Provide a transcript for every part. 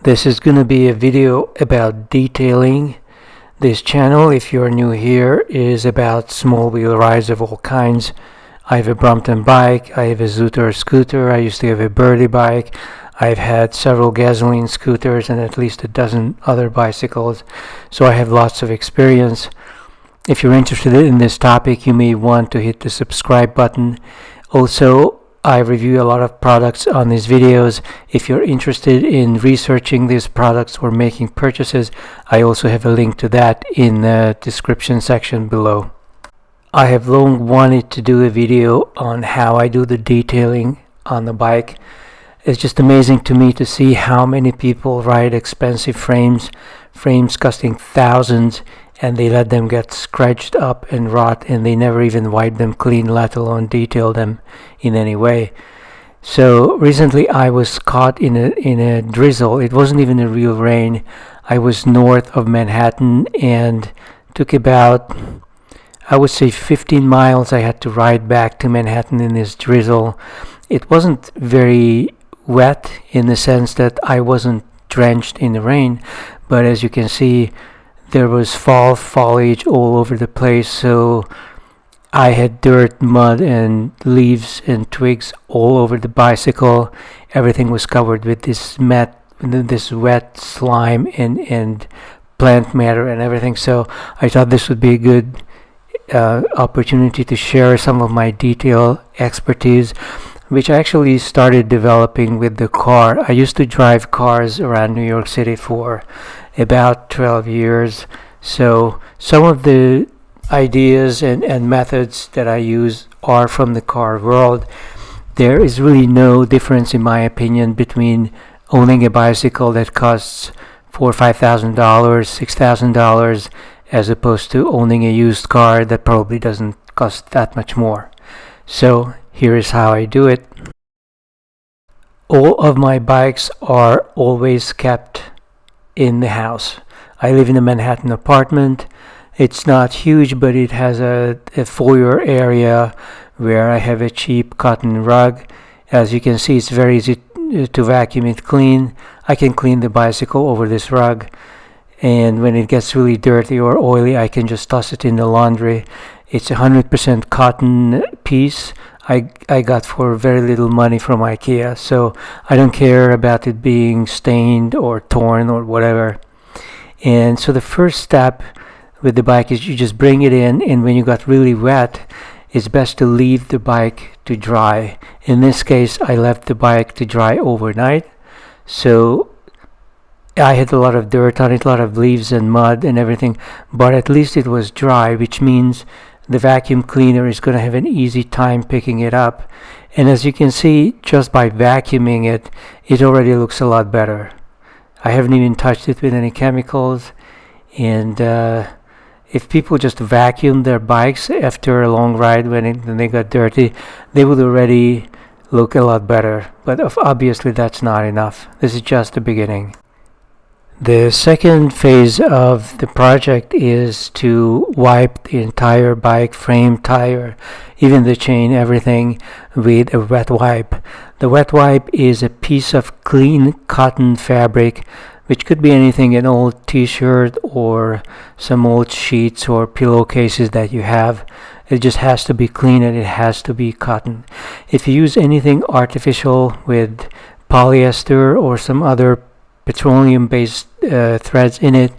This is going to be a video about detailing. This channel, if you're new here, is about small wheel rides of all kinds. I have a Brompton bike, I have a Zooter scooter, I used to have a Birdie bike, I've had several gasoline scooters and at least a dozen other bicycles, so I have lots of experience. If you're interested in this topic, you may want to hit the subscribe button. Also, I review a lot of products on these videos. If you're interested in researching these products or making purchases, I also have a link to that in the description section below. I have long wanted to do a video on how I do the detailing on the bike. It's just amazing to me to see how many people ride expensive frames costing thousands, and they let them get scratched up and rot, and they never even wipe them clean, let alone detail them in any way. So recently I was caught in a drizzle. It wasn't even a real rain. I was north of Manhattan and took about, I would say, 15 miles I had to ride back to Manhattan in this drizzle. It wasn't very wet in the sense that I wasn't drenched in the rain, but as you can see, there was fall foliage all over the place, so I had dirt, mud, and leaves and twigs all over the bicycle. Everything was covered with this wet slime and plant matter and everything. So I thought this would be a good opportunity to share some of my detail expertise, which I actually started developing with the car. I used to drive cars around New York City for about 12 years. So some of the ideas and methods that I use are from the car world. There is really no difference, in my opinion, between owning a bicycle that costs $4,000 or $5,000, $6,000, as opposed to owning a used car that probably doesn't cost that much more. So here is how I do it. All of my bikes are always kept in the house. I live in a Manhattan apartment. It's not huge, but it has a foyer area where I have a cheap cotton rug. As you can see, it's very easy to vacuum it clean. I can clean the bicycle over this rug, and when it gets really dirty or oily, I can just toss it in the laundry. It's 100% cotton piece I got for very little money from IKEA, so I don't care about it being stained or torn or whatever. And so the first step with the bike is you just bring it in, and when you got really wet, it's best to leave the bike to dry. In this case, I left the bike to dry overnight, so I had a lot of dirt on it, a lot of leaves and mud and everything, but at least it was dry, which means the vacuum cleaner is going to have an easy time picking it up. And as you can see, just by vacuuming it, it already looks a lot better. I haven't even touched it with any chemicals. And if people just vacuum their bikes after a long ride when they got dirty, they would already look a lot better. But obviously that's not enough. This is just the beginning. The second phase of the project is to wipe the entire bike frame, tire, even the chain, everything with a wet wipe. The wet wipe is a piece of clean cotton fabric, which could be anything, an old t-shirt or some old sheets or pillowcases that you have. It just has to be clean and it has to be cotton. If you use anything artificial with polyester or some other petroleum-based threads in it,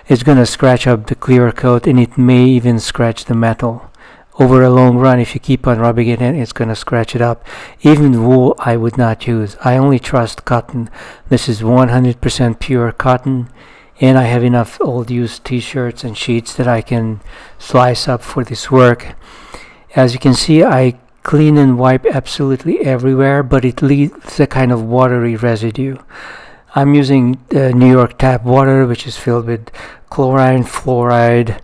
it's going to scratch up the clear coat, and it may even scratch the metal. Over a long run, if you keep on rubbing it in, it's going to scratch it up. Even wool I would not use. I only trust cotton. This is 100% pure cotton, and I have enough old used t-shirts and sheets that I can slice up for this work. As you can see, I clean and wipe absolutely everywhere, but it leaves a kind of watery residue. I'm using New York tap water, which is filled with chlorine, fluoride,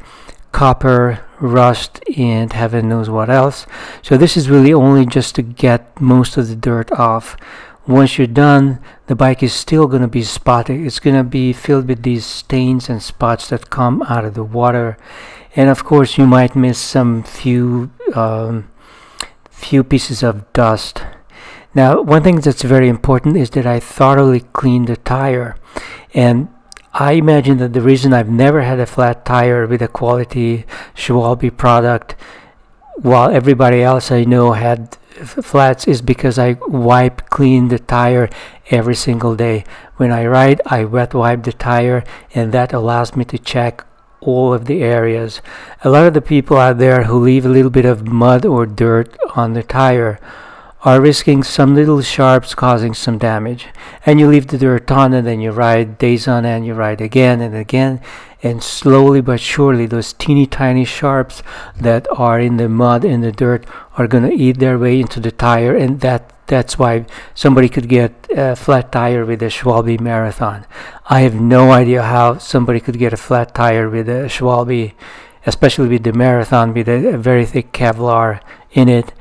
copper, rust, and heaven knows what else. So this is really only just to get most of the dirt off. Once you're done, the bike is still going to be spotty. It's going to be filled with these stains and spots that come out of the water. And of course, you might miss some few pieces of dust. Now, one thing that's very important is that I thoroughly clean the tire. And I imagine that the reason I've never had a flat tire with a quality Schwalbe product, while everybody else I know had flats, is because I wipe clean the tire every single day. When I ride, I wet wipe the tire, and that allows me to check all of the areas. A lot of the people out there who leave a little bit of mud or dirt on the tire are risking some little sharps causing some damage. And you leave the dirt on, and then you ride days on end, you ride again and again, and slowly but surely those teeny tiny sharps that are in the mud and the dirt are going to eat their way into the tire, and that's why somebody could get a flat tire with a Schwalbe Marathon. I have no idea how somebody could get a flat tire with a Schwalbe, especially with the Marathon with a very thick Kevlar in it.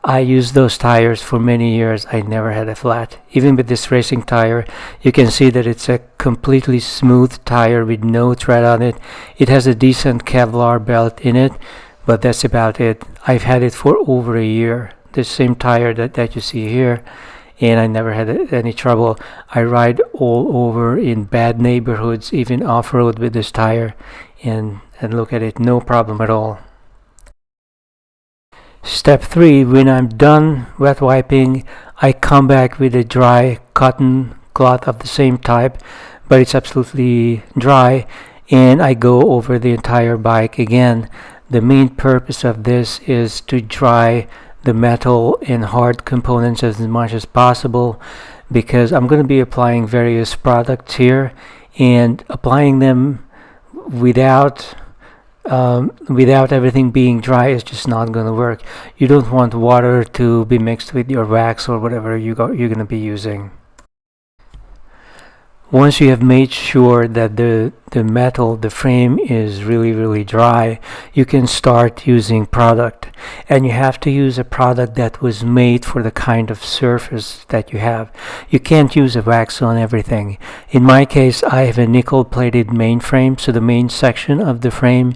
I used those tires for many years. I never had a flat. Even with this racing tire, you can see that it's a completely smooth tire with no tread on it. It has a decent Kevlar belt in it, but that's about it. I've had it for over a year. The same tire that you see here, and I never had any trouble. I ride all over in bad neighborhoods, even off-road with this tire, and look at it, no problem at all. Step 3, when I'm done wet wiping, I come back with a dry cotton cloth of the same type, but it's absolutely dry, and I go over the entire bike again. The main purpose of this is to dry the metal and hard components as much as possible, because I'm going to be applying various products here, and applying them without everything being dry is just not going to work. You don't want water to be mixed with your wax or whatever you're going to be using. Once you have made sure that the metal, the frame, is really dry, you can start using product. And you have to use a product that was made for the kind of surface that you have. You can't use a wax on everything. In my case, I have a nickel-plated main frame, so the main section of the frame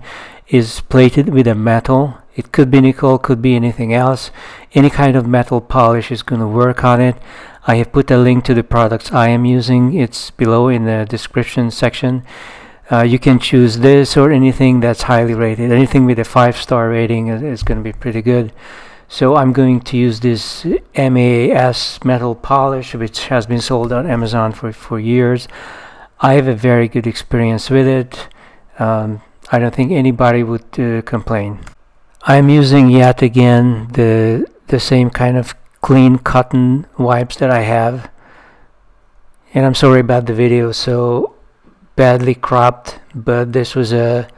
is plated with a metal. It could be nickel, could be anything else. Any kind of metal polish is going to work on it. I have put a link to the products I am using. It's below in the description section. You can choose this or anything that's highly rated. Anything with a 5-star rating is going to be pretty good. So I'm going to use this MAS metal polish, which has been sold on Amazon for years. I have a very good experience with it. I don't think anybody would complain. I'm using yet again the same kind of clean cotton wipes that I have, and I'm sorry about the video, so badly cropped, but this was a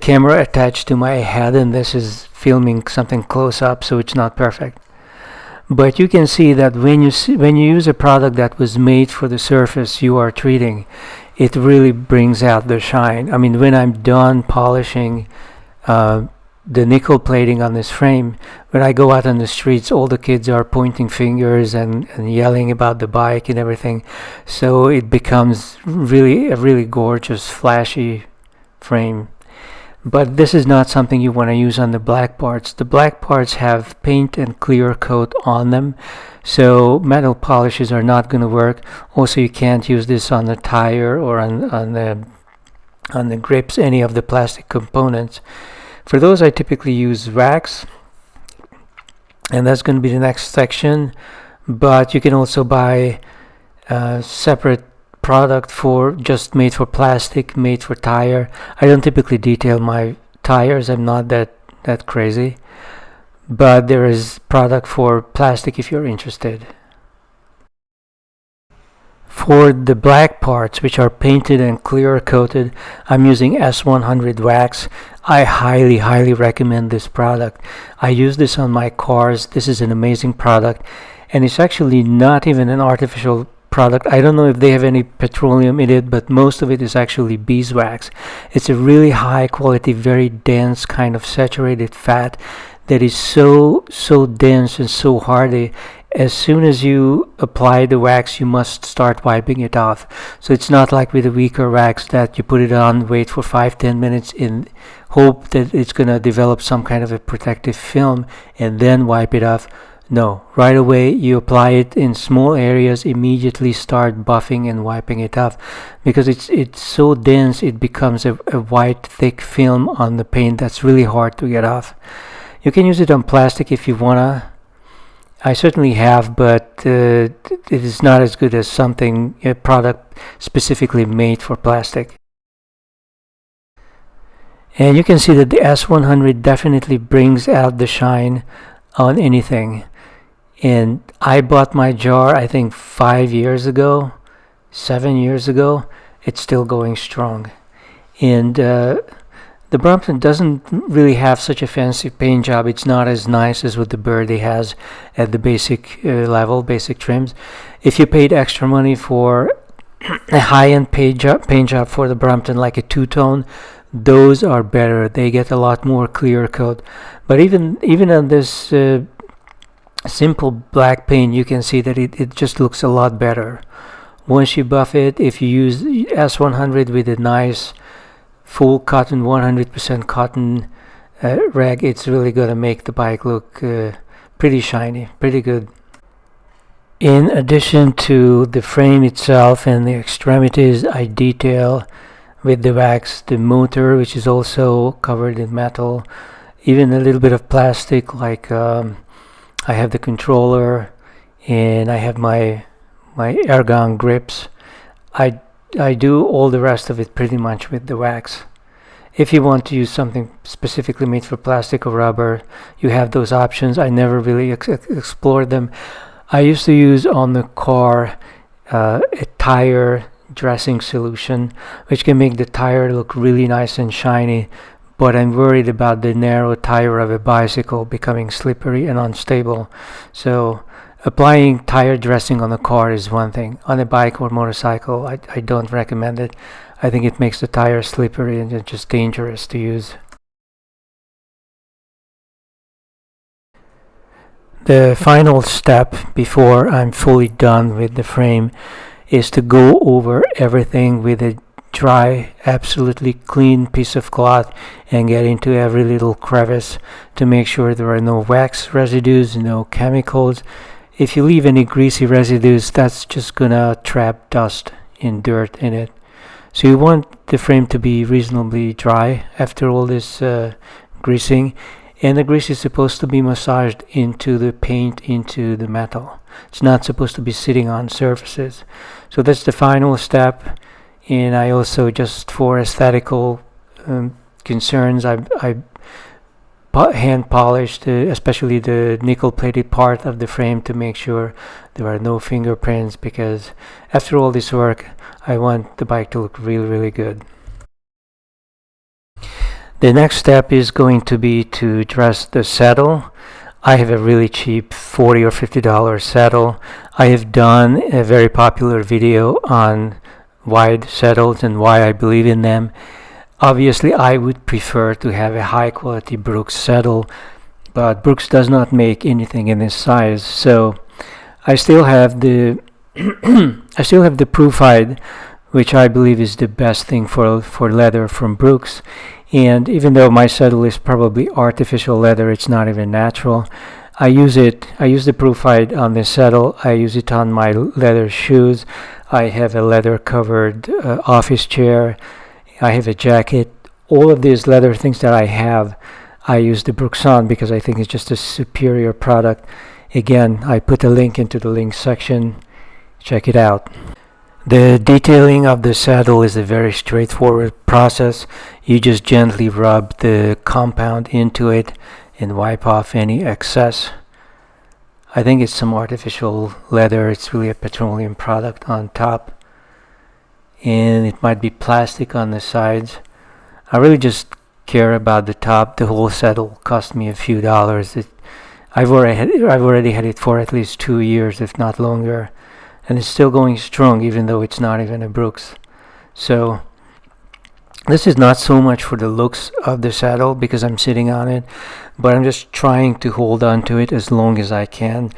camera attached to my head, and this is filming something close up, so it's not perfect. But you can see that when you use a product that was made for the surface you are treating, it really brings out the shine. I mean, when I'm done polishing the nickel plating on this frame, when I go out on the streets, all the kids are pointing fingers and yelling about the bike and everything, so it becomes really a really gorgeous, flashy frame. But this is not something you want to use on the black parts. The black parts have paint and clear coat on them, so metal polishes are not going to work. Also, you can't use this on the tire or on the grips, any of the plastic components. For those, I typically use wax, and that's going to be the next section. But you can also buy a separate product for just made for plastic, made for tire. I don't typically detail my tires. I'm not that crazy. But there is product for plastic if you're interested. For the black parts, which are painted and clear coated, I'm using S100 wax. I highly recommend this product. I use this on my cars. This is an amazing product, and it's actually not even an artificial product. I don't know if they have any petroleum in it, but most of it is actually beeswax. It's a really high quality, very dense kind of saturated fat that is so dense and so hardy. As soon as you apply the wax, you must start wiping it off. So it's not like with a weaker wax that you put it on, wait for 5-10 minutes in hope that it's going to develop some kind of a protective film and then wipe it off. No, right away you apply it in small areas, immediately start buffing and wiping it off, because it's so dense it becomes a white thick film on the paint that's really hard to get off. You can use it on plastic if you wanna. I certainly have, but it is not as good as a product specifically made for plastic. And you can see that the S100 definitely brings out the shine on anything. And I bought my jar, I think 5 years ago, 7 years ago. It's still going strong. And the Brompton doesn't really have such a fancy paint job. It's not as nice as what the Birdie has at the basic level, basic trims. If you paid extra money for a high-end paint job for the Brompton, like a two-tone, those are better. They get a lot more clear coat. But even on this simple black paint, you can see that it just looks a lot better. Once you buff it, if you use S100 with a nice full cotton, 100% cotton rag, it's really gonna make the bike look pretty shiny, pretty good. In addition to the frame itself and the extremities, I detail with the wax the motor, which is also covered in metal, even a little bit of plastic, like I have the controller and I have my ergon grips. I do all the rest of it pretty much with the wax. If you want to use something specifically made for plastic or rubber, you have those options. I never really explored them. I used to use on the car a tire dressing solution, which can make the tire look really nice and shiny, but I'm worried about the narrow tire of a bicycle becoming slippery and unstable. So applying tire dressing on a car is one thing. On a bike or motorcycle, I don't recommend it. I think it makes the tire slippery and just dangerous to use. The final step before I'm fully done with the frame is to go over everything with a dry, absolutely clean piece of cloth and get into every little crevice to make sure there are no wax residues, no chemicals. If you leave any greasy residues, that's just gonna trap dust and dirt in it. So you want the frame to be reasonably dry after all this greasing, and the grease is supposed to be massaged into the paint, into the metal. It's not supposed to be sitting on surfaces. So that's the final step. And I also, just for aesthetical concerns, I hand polished especially the nickel plated part of the frame to make sure there are no fingerprints, because after all this work I want the bike to look really, really good. The next step is going to be to dress the saddle. I have a really cheap $40 or $50 saddle. I have done a very popular video on wide saddles and why I believe in them. Obviously, I would prefer to have a high quality Brooks saddle, but Brooks does not make anything in this size. So I still have the I still have the Proofhide, which I believe is the best thing for leather from Brooks. And even though my saddle is probably artificial leather, it's not even natural. I use the Proofhide on the saddle. I use it on my leather shoes. I have a leather covered office chair. I have a jacket. All of these leather things that I have, I use the Brooks on because I think it's just a superior product. Again, I put a link into the link section. Check it out. The detailing of the saddle is a very straightforward process. You just gently rub the compound into it and wipe off any excess. I think it's some artificial leather. It's really a petroleum product on top, and it might be plastic on the sides. I really just care about the top. The whole saddle cost me a few dollars. I've already had it for at least 2 years, if not longer, and it's still going strong even though it's not even a Brooks. So this is not so much for the looks of the saddle because I'm sitting on it, but I'm just trying to hold on to it as long as I can,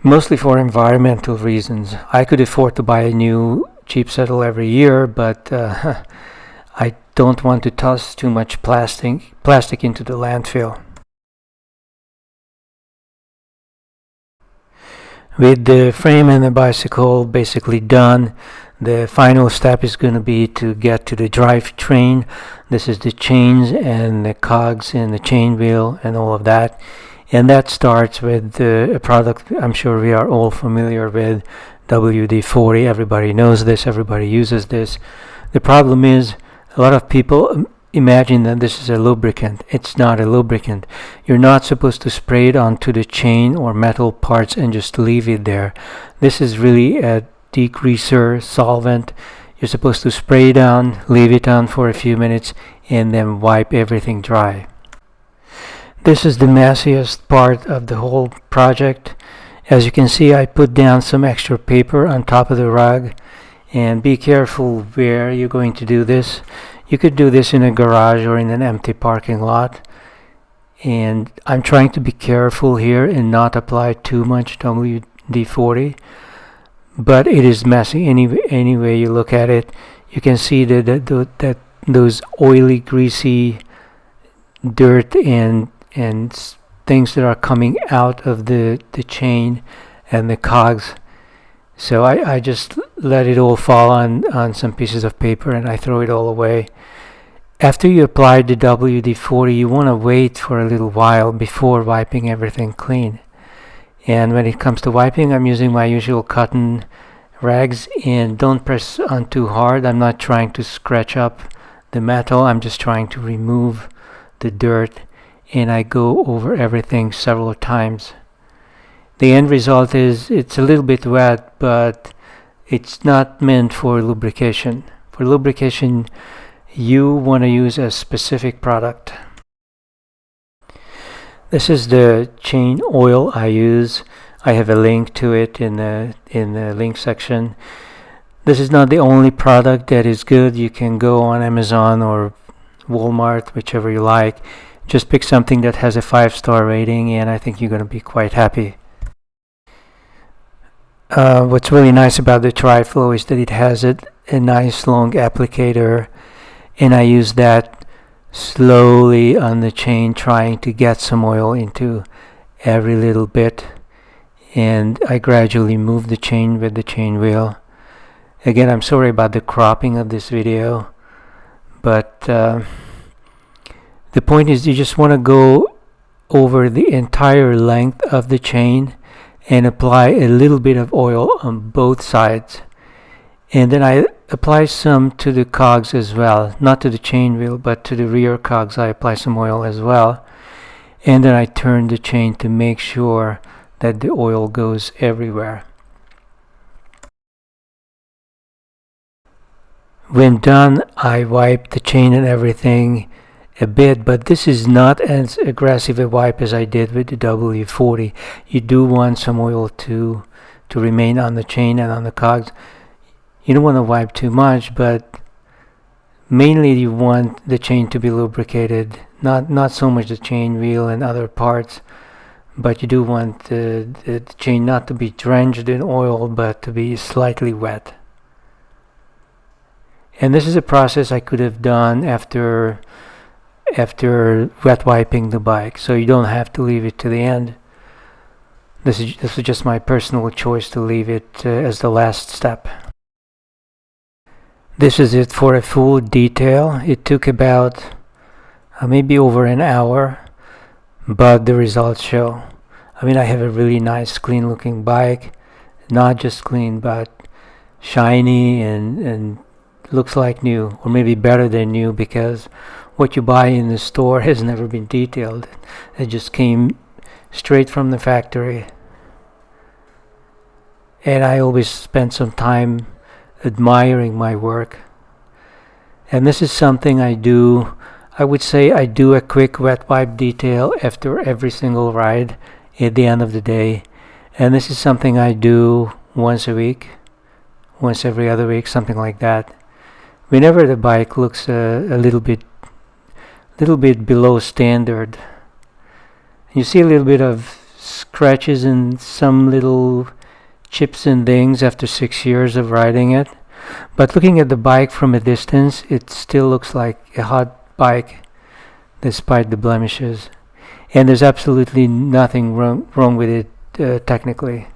mostly for environmental reasons. I could afford to buy a new cheap saddle every year, but I don't want to toss too much plastic into the landfill. With the frame and the bicycle basically done, the final step is going to be to get to the drivetrain. This is the chains and the cogs and the chain wheel and all of that. And that starts with a product I'm sure we are all familiar with, WD-40. Everybody knows this, everybody uses this. The problem is a lot of people imagine that this is a lubricant. It's not a lubricant. You're not supposed to spray it onto the chain or metal parts and just leave it there. This is really a degreaser solvent. You're supposed to spray it on, leave it on for a few minutes, and then wipe everything dry. This is the messiest part of the whole project. As you can see, I put down some extra paper on top of the rug, and be careful where you're going to do this. You could do this in a garage or in an empty parking lot, and I'm trying to be careful here and not apply too much WD-40, but it is messy any way you look at it. You can see that those oily, greasy dirt and things that are coming out of the chain and the cogs. So I just let it all fall on some pieces of paper and I throw it all away. After you apply the WD-40, you want to wait for a little while before wiping everything clean. And when it comes to wiping, I'm using my usual cotton rags, and don't press on too hard. I'm not trying to scratch up the metal, I'm just trying to remove the dirt, and I go over everything several times. The end result is it's a little bit wet, but it's not meant for lubrication. For lubrication, you want to use a specific product. This is the chain oil I use. I have a link to it in the link section. This is not the only product that is good. You can go on Amazon or Walmart, whichever you like. Just pick something that has a 5-star rating, and I think you're going to be quite happy. What's really nice about the Tri-Flow is that it has a nice long applicator, and I use that slowly on the chain, trying to get some oil into every little bit, and I gradually move the chain with the chain wheel. Again, I'm sorry about the cropping of this video, but the point is you just want to go over the entire length of the chain and apply a little bit of oil on both sides. And then I apply some to the cogs as well, not to the chain wheel, but to the rear cogs I apply some oil as well. And then I turn the chain to make sure that the oil goes everywhere. When done, I wipe the chain and everything a bit, but this is not as aggressive a wipe as I did with the WD-40. You do want some oil to remain on the chain and on the cogs. You don't want to wipe too much, but mainly you want the chain to be lubricated, not so much the chain wheel and other parts, but you do want the chain not to be drenched in oil, but to be slightly wet. And this is a process I could have done after wet wiping the bike, so you don't have to leave it to the end. This is just my personal choice to leave it as the last step. This is it for a full detail. It took about maybe over an hour, but the results show. I mean, I have a really nice clean looking bike, not just clean but shiny and looks like new, or maybe better than new, because what you buy in the store has never been detailed. It just came straight from the factory. And I always spend some time admiring my work. And this is something I do. I would say I do a quick wet wipe detail after every single ride at the end of the day. And this is something I do once a week, once every other week, something like that. Whenever the bike looks a little bit below standard, you see a little bit of scratches and some little chips and dings after 6 years of riding it. But looking at the bike from a distance, it still looks like a hot bike despite the blemishes. And there's absolutely nothing wrong with it technically.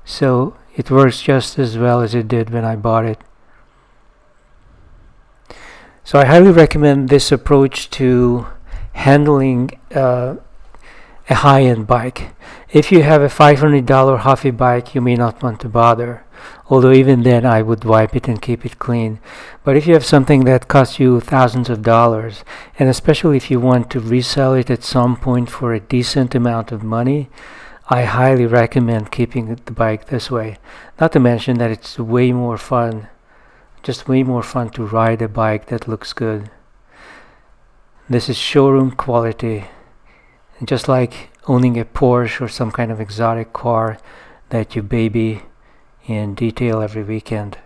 so it works just as well as it did when I bought it. So I highly recommend this approach to handling a high-end bike. If you have a $500 Huffy bike, you may not want to bother. Although even then I would wipe it and keep it clean. But if you have something that costs you thousands of dollars, and especially if you want to resell it at some point for a decent amount of money, I highly recommend keeping the bike this way. Not to mention that it's way more fun. Just way more fun to ride a bike that looks good. This is showroom quality. And just like owning a Porsche or some kind of exotic car that you baby and detail every weekend.